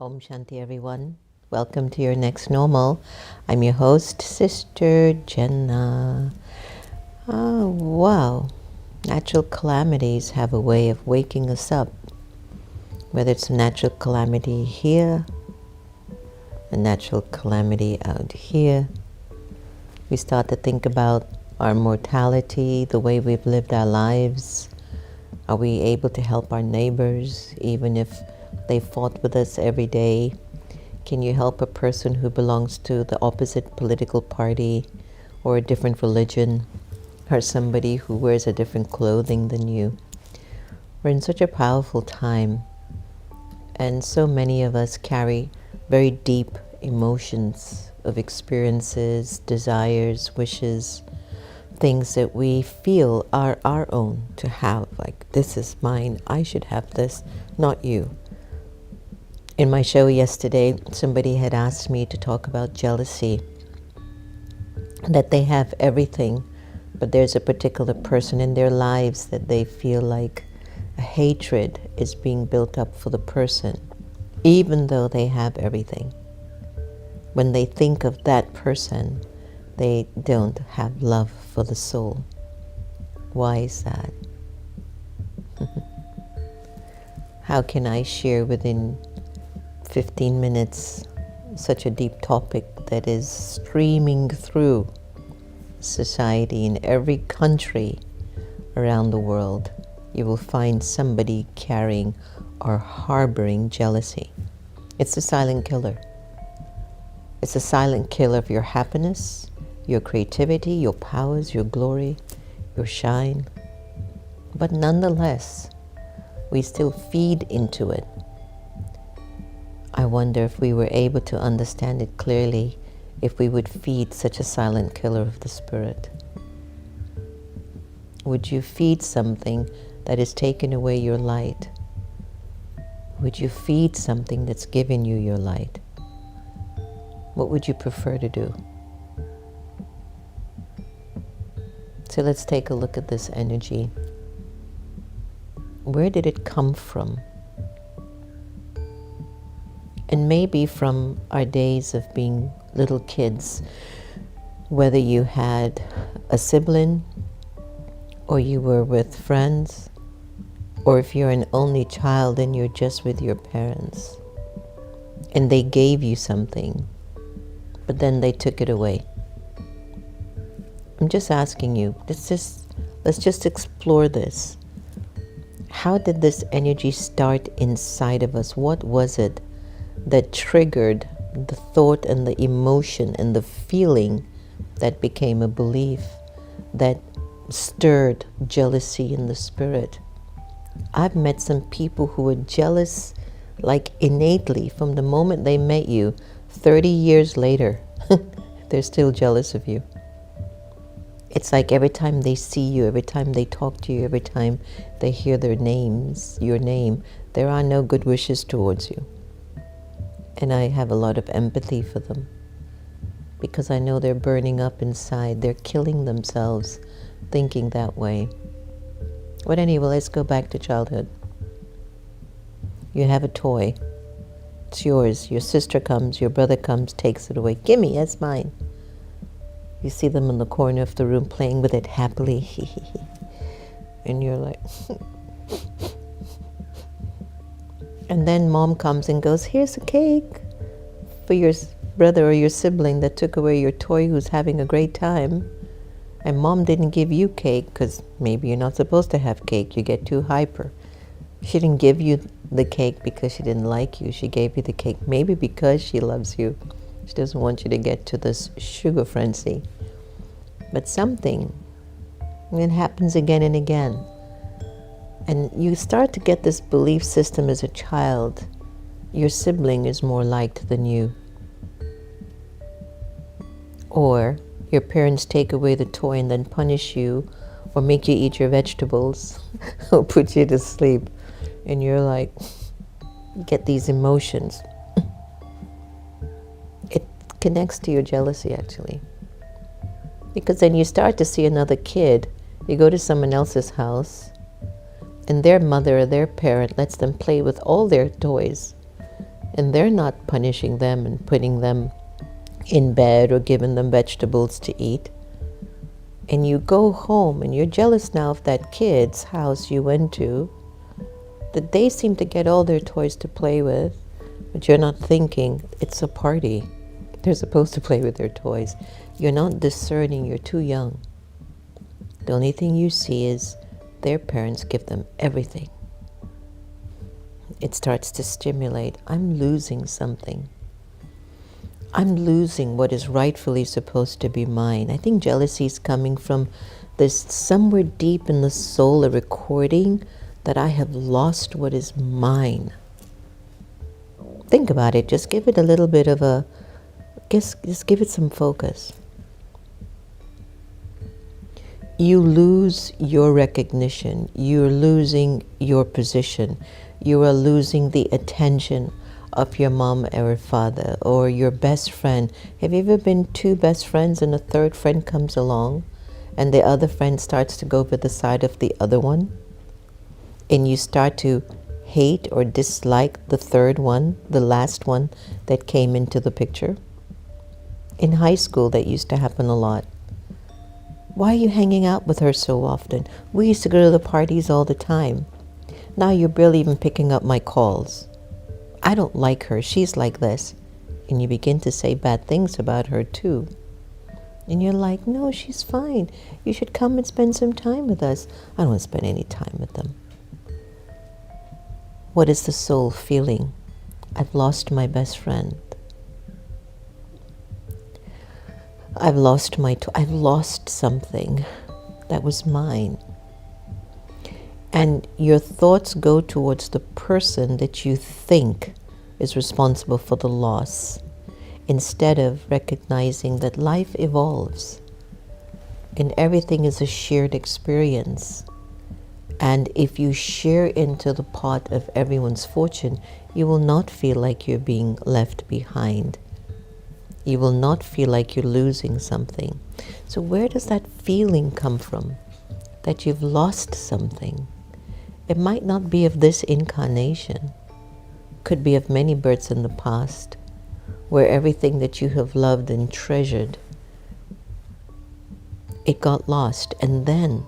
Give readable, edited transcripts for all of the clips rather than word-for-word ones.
Om Shanti, everyone. Welcome to your next normal. I'm your host, Sister Jenna. Oh, wow. Natural calamities have a way of waking us up. Whether it's a natural calamity here, a natural calamity out here, we start to think about our mortality, the way we've lived our lives. Are we able to help our neighbors, even if they fought with us every day? Can you help a person who belongs to the opposite political party or a different religion, or somebody who wears a different clothing than you? We're in such a powerful time, and so many of us carry very deep emotions of experiences, desires, wishes, things that we feel are our own to have, like, this is mine, I should have this, not you. In my show yesterday, somebody had asked me to talk about jealousy, that they have everything, but there's a particular person in their lives that they feel like a hatred is being built up for the person, even though they have everything. When they think of that person, they don't have love for the soul. Why is that? How can I share within 15 minutes such a deep topic that is streaming through society in every country around the world? You will find somebody carrying or harboring jealousy. It's the silent killer. It's a silent killer of your happiness, your creativity, your powers, your glory, your shine. But nonetheless, we still feed into it. I wonder if we were able to understand it clearly, if we would feed such a silent killer of the spirit. Would you feed something that is taking away your light? Would you feed something that's giving you your light? What would you prefer to do? So let's take a look at this energy. Where did it come from? And maybe from our days of being little kids, whether you had a sibling, or you were with friends, or if you're an only child and you're just with your parents, and they gave you something, but then they took it away. I'm just asking you, let's just explore this. How did this energy start inside of us? What was it that triggered the thought and the emotion and the feeling that became a belief, that stirred jealousy in the spirit? I've met some people who were jealous like innately from the moment they met you. 30 years later, they're still jealous of you. It's like every time they see you, every time they talk to you, every time they hear your name, there are no good wishes towards you. And I have a lot of empathy for them, because I know they're burning up inside. They're killing themselves thinking that way. But anyway, let's go back to childhood. You have a toy. It's yours. Your sister comes, your brother comes, takes it away. Gimme, that's mine. You see them in the corner of the room playing with it happily. And you're like... And then mom comes and goes, here's a cake for your brother or your sibling that took away your toy who's having a great time. And mom didn't give you cake because maybe you're not supposed to have cake. You get too hyper. She didn't give you the cake because she didn't like you. She gave you the cake maybe because she loves you. She doesn't want you to get to this sugar frenzy. But something, it happens again and again. And you start to get this belief system as a child. Your sibling is more liked than you. Or your parents take away the toy and then punish you, or make you eat your vegetables, or put you to sleep. And you're like, you get these emotions. It connects to your jealousy, actually. Because then you start to see another kid. You go to someone else's house, and their mother or their parent lets them play with all their toys. And they're not punishing them and putting them in bed or giving them vegetables to eat. And you go home and you're jealous now of that kid's house you went to, that they seem to get all their toys to play with, but you're not thinking it's a party. They're supposed to play with their toys. You're not discerning, you're too young. The only thing you see is their parents give them everything. It starts to stimulate. I'm losing something. I'm losing what is rightfully supposed to be mine. I think jealousy is coming from this somewhere deep in the soul, a recording that I have lost what is mine. Think about it. Just give it a little bit of a, just give it some focus. You lose your recognition. You're losing your position. You are losing the attention of your mom or father or your best friend. Have you ever been two best friends and a third friend comes along and the other friend starts to go over the side of the other one? And you start to hate or dislike the third one, the last one that came into the picture? In high school, that used to happen a lot. Why are you hanging out with her so often? We used to go to the parties all the time. Now you're barely even picking up my calls. I don't like her. She's like this. And you begin to say bad things about her too. And you're like, no, she's fine. You should come and spend some time with us. I don't want to spend any time with them. What is the soul feeling? I've lost my best friend. I've lost something that was mine. And your thoughts go towards the person that you think is responsible for the loss, instead of recognizing that life evolves and everything is a shared experience. And if you share into the pot of everyone's fortune, you will not feel like you're being left behind. You will not feel like you're losing something. So where does that feeling come from? That you've lost something? It might not be of this incarnation. Could be of many births in the past, where everything that you have loved and treasured, it got lost. And then,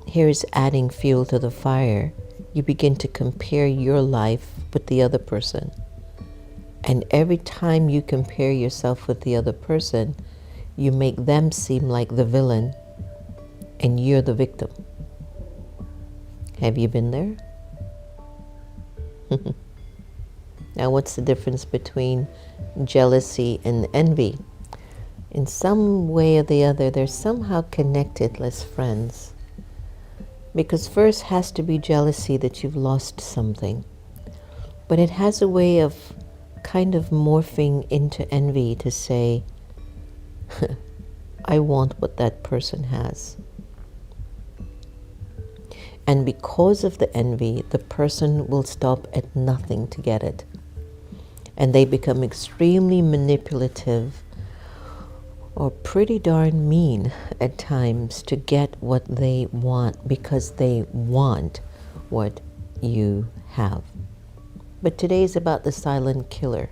here's adding fuel to the fire. You begin to compare your life with the other person. And every time you compare yourself with the other person, you make them seem like the villain and you're the victim. Have you been there? Now, what's the difference between jealousy and envy? In some way or the other, they're somehow connected as friends. Because first has to be jealousy that you've lost something. But it has a way of kind of morphing into envy to say, I want what that person has. And because of the envy, the person will stop at nothing to get it. And they become extremely manipulative or pretty darn mean at times to get what they want, because they want what you have. But today is about the silent killer.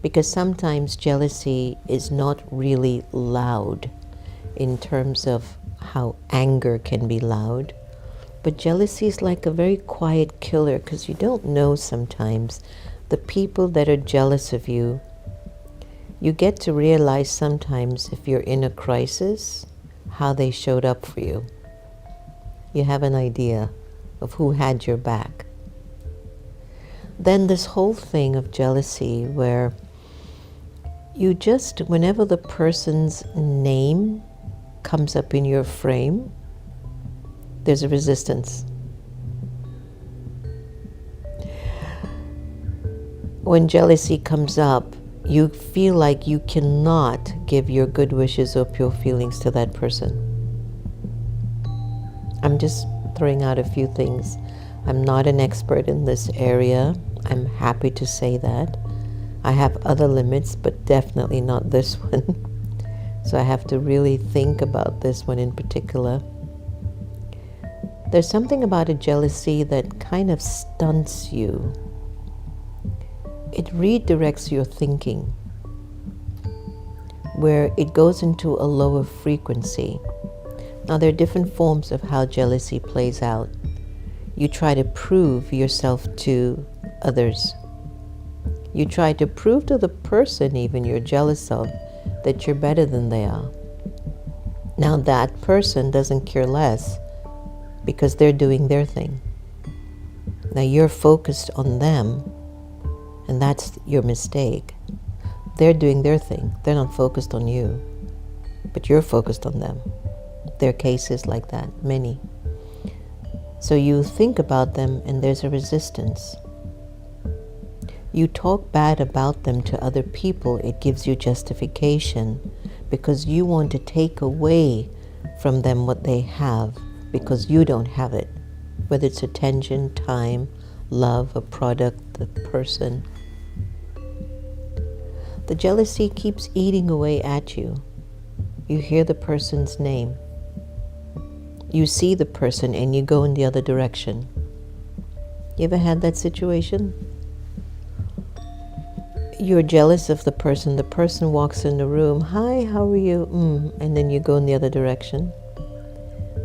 Because sometimes jealousy is not really loud in terms of how anger can be loud. But jealousy is like a very quiet killer, because you don't know sometimes the people that are jealous of you. You get to realize sometimes if you're in a crisis, how they showed up for you. You have an idea of who had your back. Then this whole thing of jealousy where you just, whenever the person's name comes up in your frame, there's a resistance. When jealousy comes up, you feel like you cannot give your good wishes or pure feelings to that person. I'm just throwing out a few things. I'm not an expert in this area. I'm happy to say that. I have other limits, but definitely not this one. So I have to really think about this one in particular. There's something about a jealousy that kind of stunts you. it redirects your thinking, where it goes into a lower frequency. Now, there are different forms of how jealousy plays out. You try to prove yourself to others. You try to prove to the person even you're jealous of that you're better than they are. Now, that person doesn't care less because they're doing their thing. Now, you're focused on them, and that's your mistake. They're doing their thing. They're not focused on you, but you're focused on them. There are cases like that, many. So you think about them and there's a resistance. You talk bad about them to other people, it gives you justification because you want to take away from them what they have because you don't have it, whether it's attention, time, love, a product, a person. The jealousy keeps eating away at you. You hear the person's name. You see the person and you go in the other direction. You ever had that situation? You're jealous of the person walks in the room, hi, how are you? And then you go in the other direction.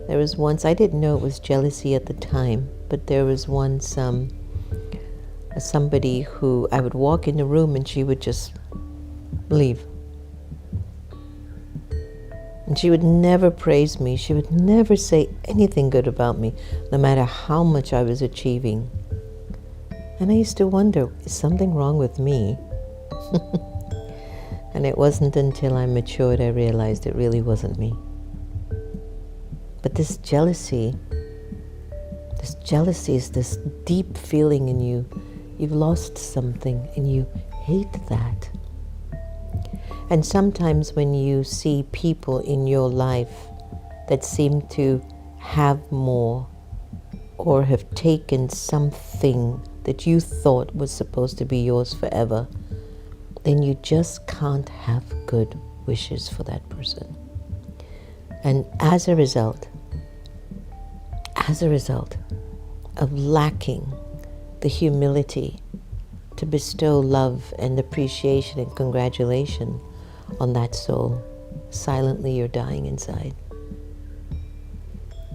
There was once, I didn't know it was jealousy at the time, but there was once somebody who I would walk in the room and she would just leave. And she would never praise me. She would never say anything good about me, no matter how much I was achieving. And I used to wonder, is something wrong with me? And it wasn't until I matured I realized it really wasn't me. But this jealousy is this deep feeling in you. You've lost something and you hate that. And sometimes when you see people in your life that seem to have more or have taken something that you thought was supposed to be yours forever, then you just can't have good wishes for that person. And as a result of lacking the humility to bestow love and appreciation and congratulation on that soul, silently you're dying inside.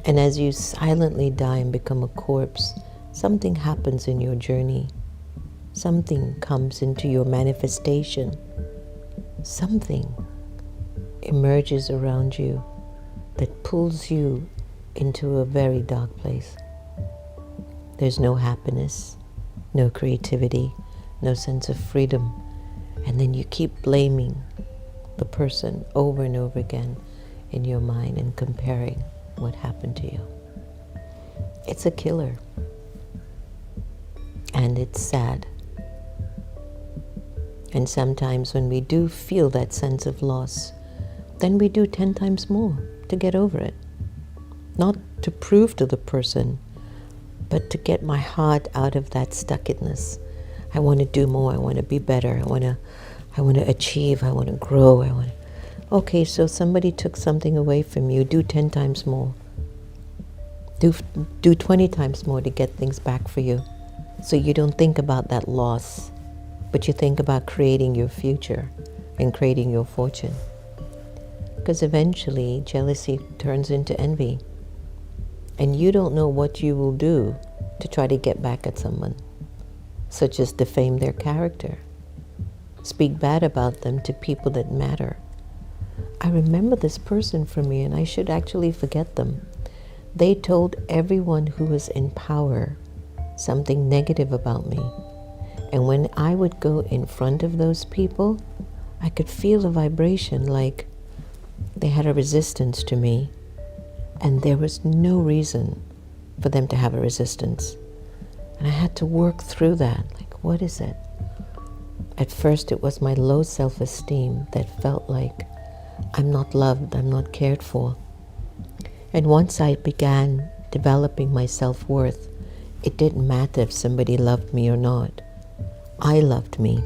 And as you silently die and become a corpse, something happens in your journey. Something comes into your manifestation. Something emerges around you that pulls you into a very dark place. There's no happiness, no creativity, no sense of freedom. And then you keep blaming the person over and over again in your mind and comparing what happened to you. It's a killer. And it's sad. And sometimes when we do feel that sense of loss, then we do 10 times more to get over it. Not to prove to the person, but to get my heart out of that stuckedness. I want to do more. I want to be better. I want to achieve. I want to grow. Okay, so somebody took something away from you. Do 10 times more. Do 20 times more to get things back for you. So you don't think about that loss, but you think about creating your future and creating your fortune. Because eventually jealousy turns into envy. And you don't know what you will do to try to get back at someone, such as defame their character, speak bad about them to people that matter. I remember this person for me, and I should actually forget them. They told everyone who was in power something negative about me. And when I would go in front of those people, I could feel a vibration like they had a resistance to me. And there was no reason for them to have a resistance. And I had to work through that. Like, what is it? At first, it was my low self-esteem that felt like I'm not loved, I'm not cared for. And once I began developing my self-worth, it didn't matter if somebody loved me or not. I loved me.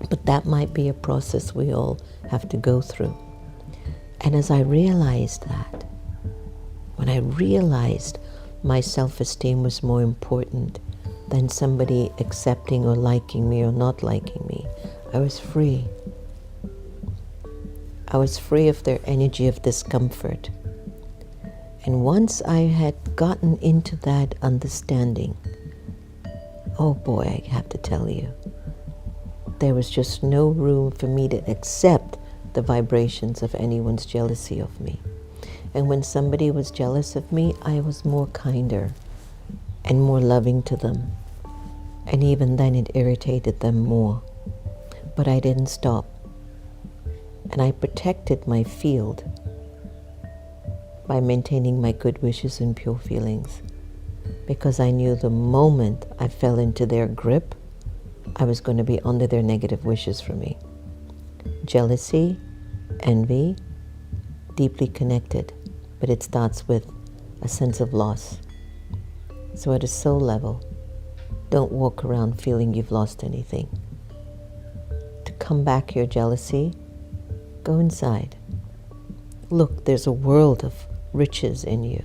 But that might be a process we all have to go through. And as I realized that, when I realized my self-esteem was more important than somebody accepting or liking me or not liking me. I was free. I was free of their energy of discomfort. And once I had gotten into that understanding, oh boy, I have to tell you, there was just no room for me to accept the vibrations of anyone's jealousy of me. And when somebody was jealous of me, I was more kinder and more loving to them. And even then it irritated them more. But I didn't stop. And I protected my field by maintaining my good wishes and pure feelings. Because I knew the moment I fell into their grip, I was going to be under their negative wishes for me. Jealousy, envy, deeply connected, but it starts with a sense of loss. So at a soul level, don't walk around feeling you've lost anything. To combat your jealousy, go inside. Look, there's a world of riches in you.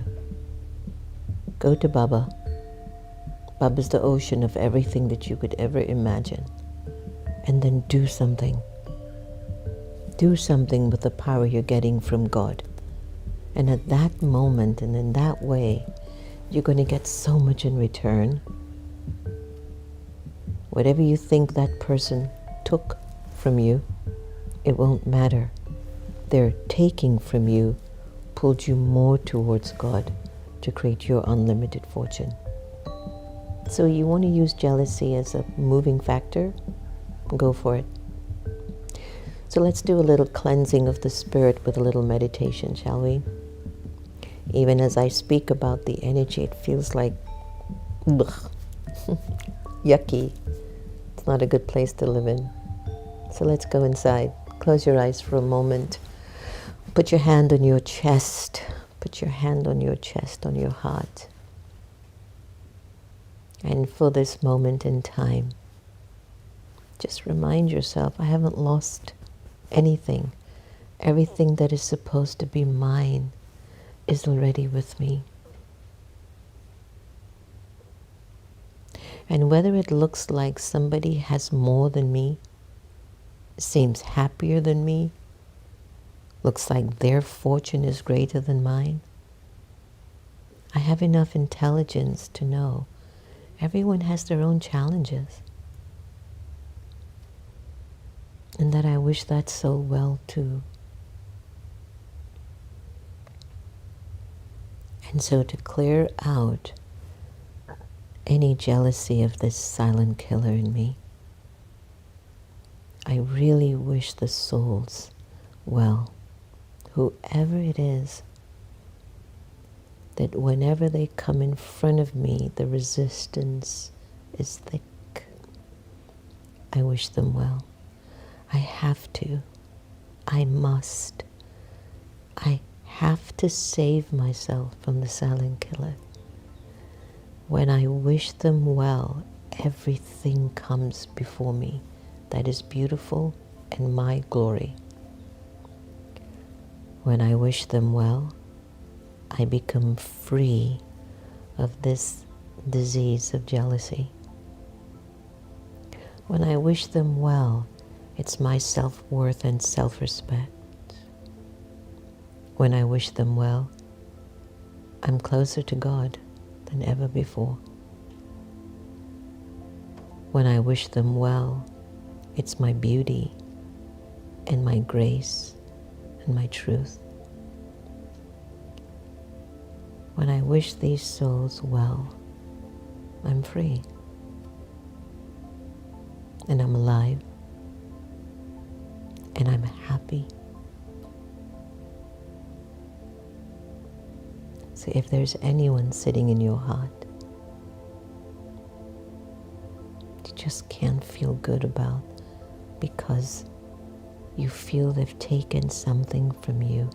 Go to Baba. Baba's the ocean of everything that you could ever imagine. And then do something. Do something with the power you're getting from God. And at that moment and in that way, you're going to get so much in return. Whatever you think that person took from you, it won't matter. Their taking from you pulled you more towards God to create your unlimited fortune. So you want to use jealousy as a moving factor? Go for it. So let's do a little cleansing of the spirit with a little meditation, shall we? Even as I speak about the energy, it feels like yucky. It's not a good place to live in. So let's go inside. Close your eyes for a moment. Put your hand on your chest. Put your hand on your chest, on your heart. And for this moment in time, just remind yourself, I haven't lost anything. Everything that is supposed to be mine is already with me. And whether it looks like somebody has more than me, seems happier than me, looks like their fortune is greater than mine, I have enough intelligence to know everyone has their own challenges. And that I wish that soul well too. And so to clear out any jealousy of this silent killer in me, I really wish the souls well, whoever it is, that whenever they come in front of me, the resistance is thick. I wish them well. I have to. I must. I have to save myself from the silent killer. When I wish them well, everything comes before me that is beautiful and my glory. When I wish them well, I become free of this disease of jealousy. When I wish them well, it's my self-worth and self-respect. When I wish them well, I'm closer to God than ever before. When I wish them well, it's my beauty and my grace and my truth. When I wish these souls well, I'm free. And I'm alive. And I'm happy. So if there's anyone sitting in your heart you just can't feel good about because you feel they've taken something from you,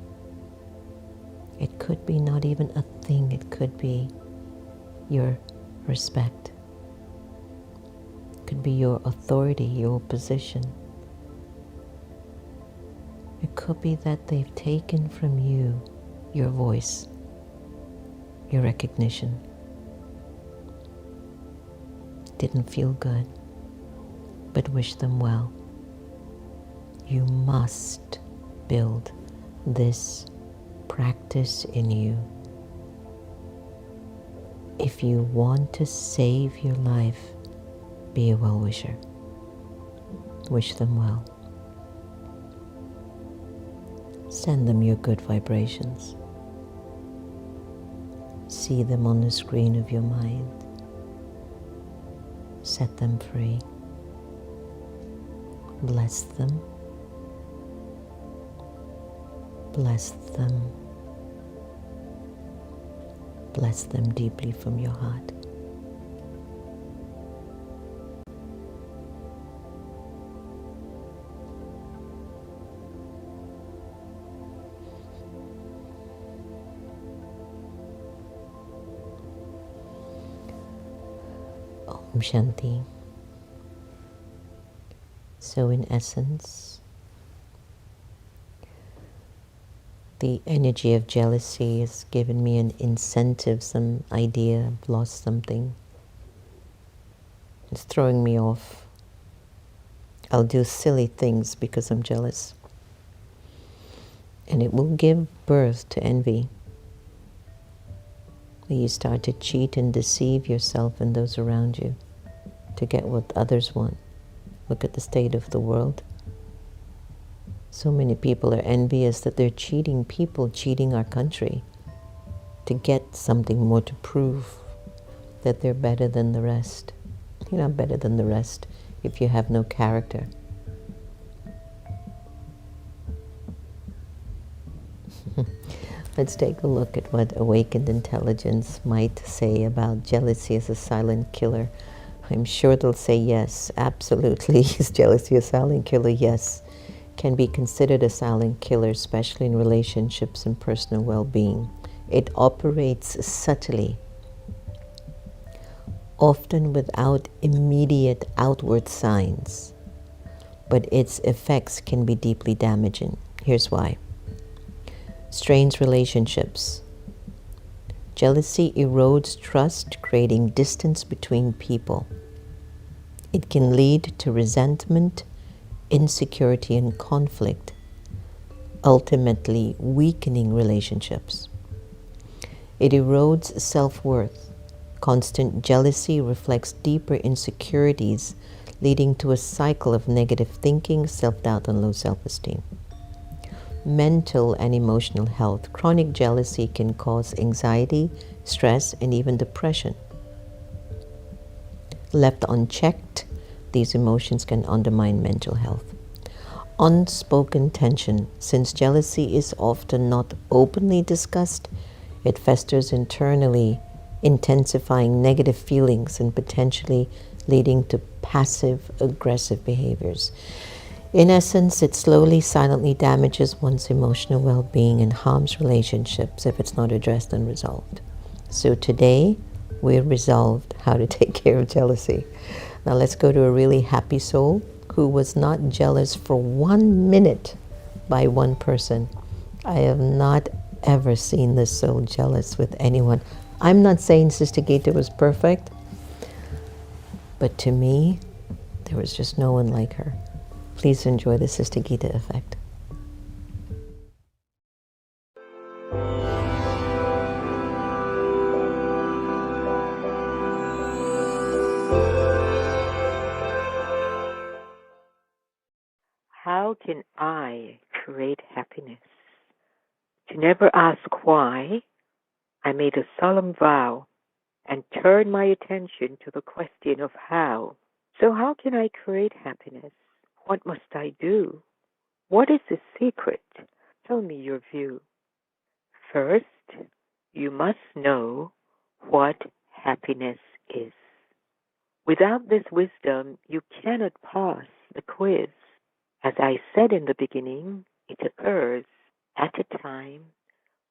it could be not even a thing, it could be your respect. It could be your authority, your position. It could be that they've taken from you your voice, your recognition. didn't feel good, but wish them well. You must build this practice in you. If you want to save your life, be a well-wisher. Wish them well. Send them your good vibrations. See them on the screen of your mind. Set them free. Bless them. Bless them. Bless them deeply from your heart. Om Shanti. So in essence, the energy of jealousy has given me an incentive, some idea, I've lost something. It's throwing me off. I'll do silly things because I'm jealous. And it will give birth to envy. You start to cheat and deceive yourself and those around you to get what others want. Look at the state of the world. So many people are envious that they're cheating people, cheating our country to get something more, to prove that they're better than the rest. You're not better than the rest if you have no character. Let's take a look at what awakened intelligence might say about jealousy as a silent killer. I'm sure they'll say yes, absolutely. Is jealousy a silent killer? Yes. Can be considered a silent killer, especially in relationships and personal well-being. It operates subtly, often without immediate outward signs, but its effects can be deeply damaging. Here's why. Strains relationships. Jealousy erodes trust, creating distance between people. It can lead to resentment, insecurity, and conflict, ultimately weakening relationships. It erodes self-worth. Constant jealousy reflects deeper insecurities, leading to a cycle of negative thinking, self-doubt, and low self-esteem. Mental and emotional health. Chronic jealousy can cause anxiety, stress, and even depression. Left unchecked, these emotions can undermine mental health. Unspoken tension. Since jealousy is often not openly discussed, it festers internally, intensifying negative feelings and potentially leading to passive-aggressive behaviors. In essence, it slowly, silently damages one's emotional well-being and harms relationships if it's not addressed and resolved. So today, we're resolved how to take care of jealousy. Now let's go to a really happy soul who was not jealous for 1 minute by one person. I have not ever seen this soul jealous with anyone. I'm not saying Sister Gita was perfect, but to me, there was just no one like her. Please enjoy the Sister Gita effect. How can I create happiness? To never ask why, I made a solemn vow and turned my attention to the question of how. So how can I create happiness? What must I do? What is the secret? Tell me your view. First, you must know what happiness is. Without this wisdom, you cannot pass the quiz. As I said in the beginning, it occurs at a time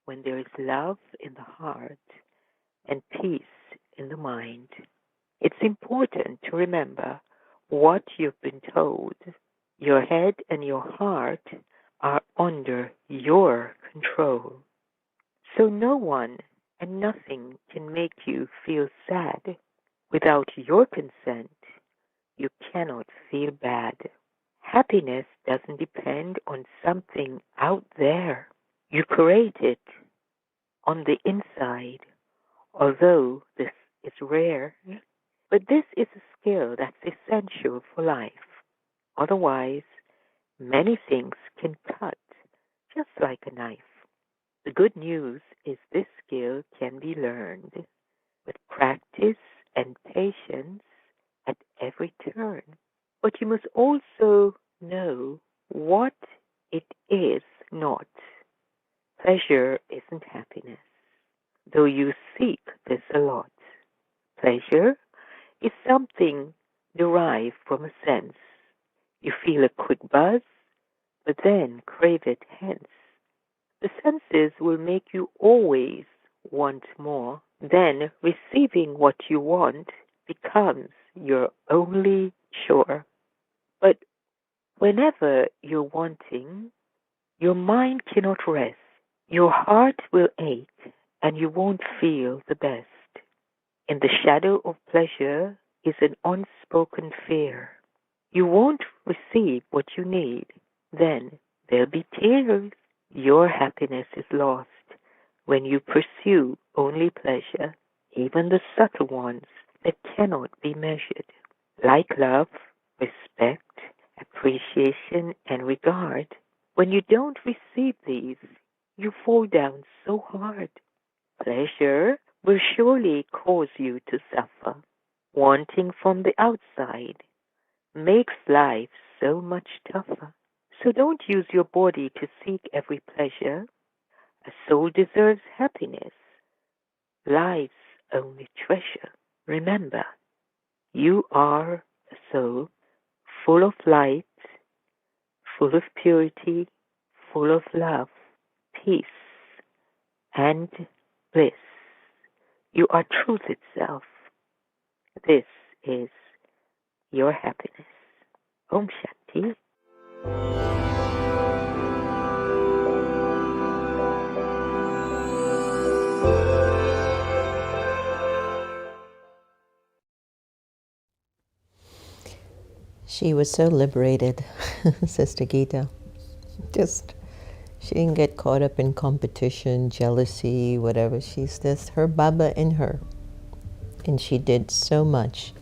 when there is love in the heart and peace in the mind. It's important to remember what you've been told. Your head and your heart are under your control. So no one and nothing can make you feel sad. Without your consent, you cannot feel bad. Happiness doesn't depend on something out there. You create it on the inside, although this is rare. But this is a skill that's essential for life. Otherwise, many things can cut just like a knife. The good news is this skill can be learned with practice and patience at every turn. But you must also know what it is not. Pleasure isn't happiness, though you seek this a lot. Pleasure is something derived from a sense. You feel a quick buzz, but then crave it hence. The senses will make you always want more. Then receiving what you want becomes your only chore. But whenever you're wanting, your mind cannot rest. Your heart will ache and you won't feel the best. In the shadow of pleasure is an unspoken fear. You won't receive what you need. Then there'll be tears. Your happiness is lost when you pursue only pleasure, even the subtle ones that cannot be measured, like love, respect, appreciation, and regard. When you don't receive these, you fall down so hard. Pleasure will surely cause you to suffer. Wanting from the outside makes life so much tougher. So don't use your body to seek every pleasure. A soul deserves happiness, life's only treasure. Remember, you are a soul full of light, full of purity, full of love, peace, and bliss. You are truth itself. This is your happiness. Om Shanti. She was so liberated, Sister Gita. She didn't get caught up in competition, jealousy, whatever. She's just her Baba in her. And she did so much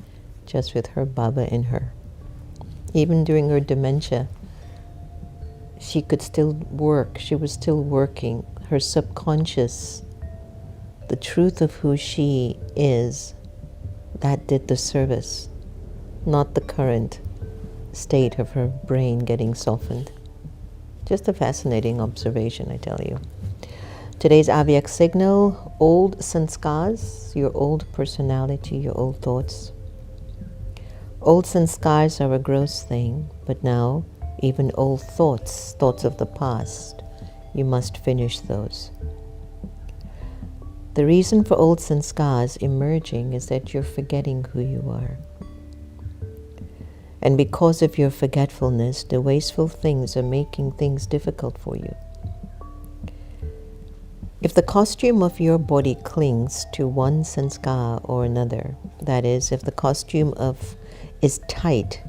just with her Baba in her. Even during her dementia, she could still work. She was still working. Her subconscious, the truth of who she is, that did the service, not the current state of her brain getting softened. Just a fascinating observation, I tell you. Today's Avyak signal, old sanskars, your old personality, your old thoughts. Old sanskars are a gross thing, but now even old thoughts of the past, you must finish those. The reason for old sanskars emerging is that you're forgetting who you are. And because of your forgetfulness, the wasteful things are making things difficult for you. If the costume of your body clings to one sanskar or another, that is, if the costume is tight,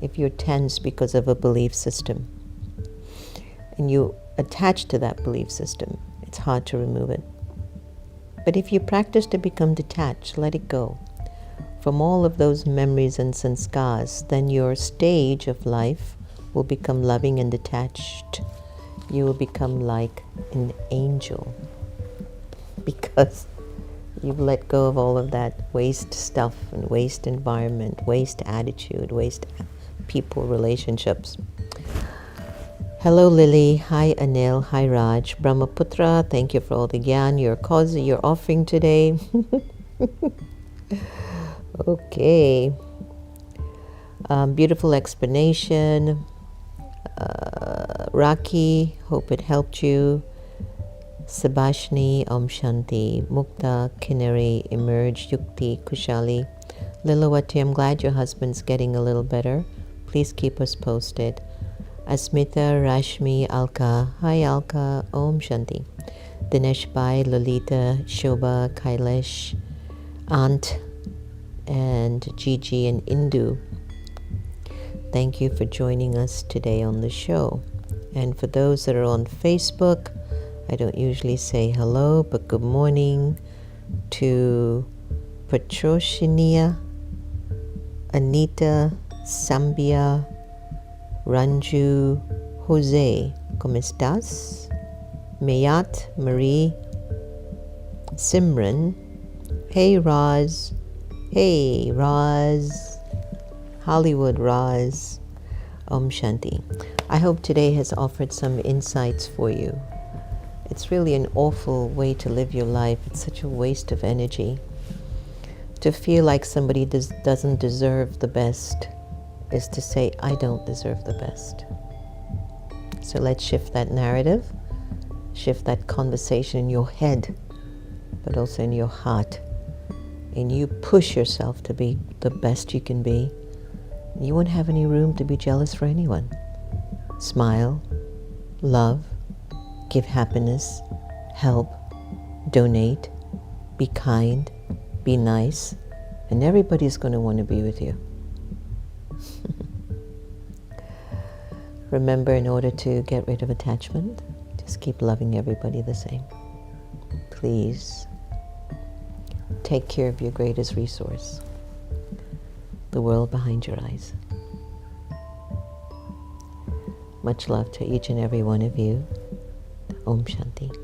if you're tense because of a belief system, and you attach to that belief system, it's hard to remove it. But if you practice to become detached, let it go from all of those memories and sanskars, then your stage of life will become loving and detached. You will become like an angel because you've let go of all of that waste stuff and waste environment, waste attitude, waste people, relationships. Hello Lily, hi Anil, hi Raj, Brahmaputra, thank you for all the gyan you're offering today. Okay, beautiful explanation. Raki, hope it helped you. Sabashni, Om Shanti. Mukta, Kineri, Emerge, Yukti, Kushali. Lilawati, I'm glad your husband's getting a little better. Please keep us posted. Asmita, Rashmi, Alka. Hi Alka, Om Shanti. Dinesh Bhai, Lolita, Shobha, Kailash, Aunt, and Gigi and Indu. Thank you for joining us today on the show. And for those that are on Facebook, I don't usually say hello, but good morning to Patrocinia, Anita, Sambia, Ranju, Jose, ¿cómo estás? Mayat, Marie, Simran, hey Roz, Hollywood Roz, Om Shanti. I hope today has offered some insights for you. It's really an awful way to live your life. It's such a waste of energy. To feel like somebody doesn't deserve the best is to say, I don't deserve the best. So let's shift that narrative, shift that conversation in your head, but also in your heart. And you push yourself to be the best you can be. You won't have any room to be jealous for anyone. Smile, love, give happiness, help, donate, be kind, be nice, and everybody's going to want to be with you. Remember, in order to get rid of attachment, just keep loving everybody the same. Please take care of your greatest resource, the world behind your eyes. Much love to each and every one of you. Om Shanti.